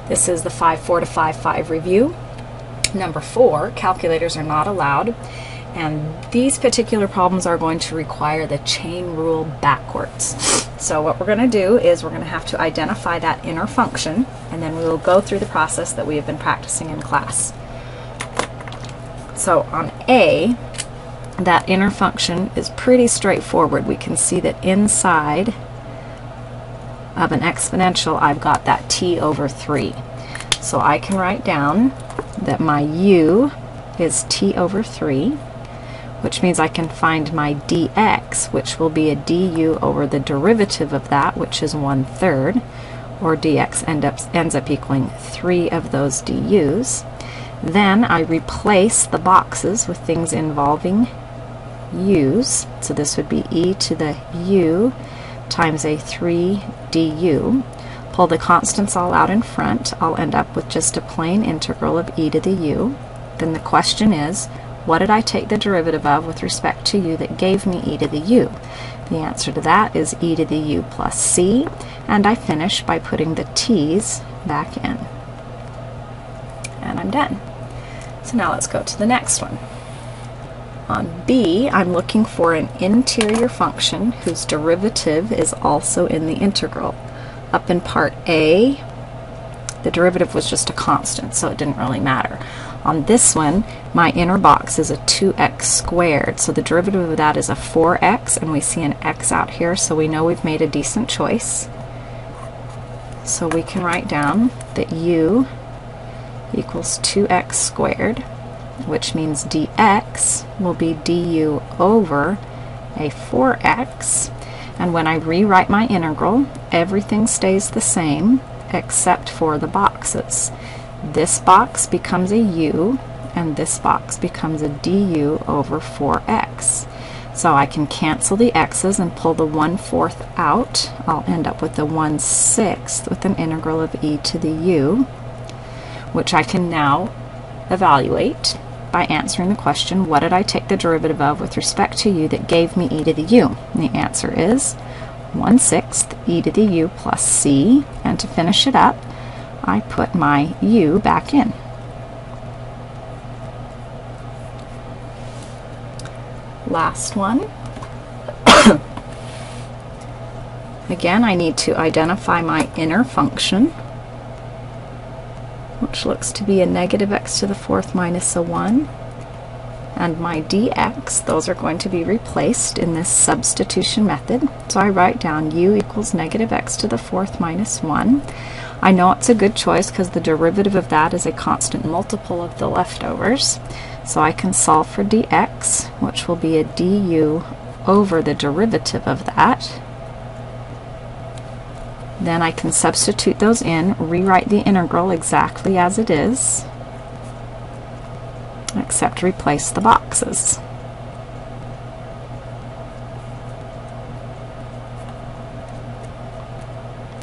This is the 5-4 to 5-5 review. Number 4, calculators are not allowed, and these particular problems are going to require the chain rule backwards. So what we're going to do is we're going to have to identify that inner function, and then we will go through the process that we have been practicing in class. So on A, that inner function is pretty straightforward. We can see that inside of an exponential I've got that t over 3. So I can write down that my u is t over 3, which means I can find my dx, which will be a du over the derivative of that, which is 1/3, or dx ends up equaling 3 of those du's. Then I replace the boxes with things involving u's, so this would be e to the u times a 3 du. Pull the constants all out in front. I'll end up with just a plain integral of e to the u. Then the question is, what did I take the derivative of with respect to u that gave me e to the u? The answer to that is e to the u plus c, and I finish by putting the t's back in. And I'm done. So now let's go to the next one. On B, I'm looking for an interior function whose derivative is also in the integral. Up in part A, the derivative was just a constant, so it didn't really matter. On this one, my inner box is a 2x squared, so the derivative of that is a 4x, and we see an x out here, so we know we've made a decent choice. So we can write down that u equals 2x squared, which means dx will be du over a 4x, and when I rewrite my integral, everything stays the same except for the boxes. This box becomes a u, and this box becomes a du over 4x. So I can cancel the x's and pull the 1/4 out. I'll end up with the 1/6 with an integral of e to the u, which I can now evaluate by answering the question, what did I take the derivative of with respect to u that gave me e to the u? And the answer is 1/6 e to the u plus c, and to finish it up, I put my u back in. Last one. Again, I need to identify my inner function, which looks to be a negative x to the 4th minus a 1, and my dx, those are going to be replaced in this substitution method. So I write down u equals negative x to the 4th minus 1. I know it's a good choice because the derivative of that is a constant multiple of the leftovers. So I can solve for dx, which will be a du over the derivative of that. Then I can substitute those in, rewrite the integral exactly as it is, except replace the boxes.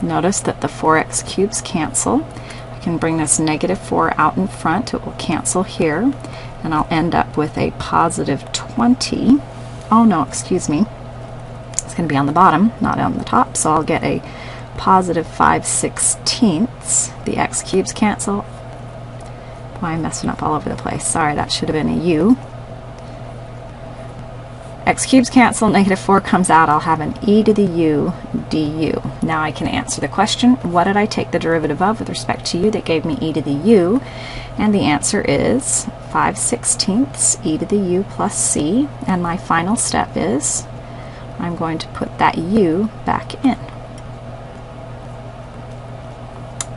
Notice that the 4x cubes cancel. I can bring this negative 4 out in front. It will cancel here, and I'll end up with a positive 20. Oh no, excuse me. It's going to be on the bottom, not on the top, so I'll get a positive 5/16. The x cubes cancel. Why am I messing up all over the place? Sorry, that should have been a u. X cubes cancel, negative 4 comes out, I'll have an e to the u du. Now I can answer the question, what did I take the derivative of with respect to u that gave me e to the u? And the answer is 5/16 e to the u plus c, and my final step is I'm going to put that u back in.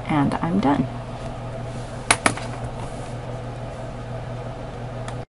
And I'm done.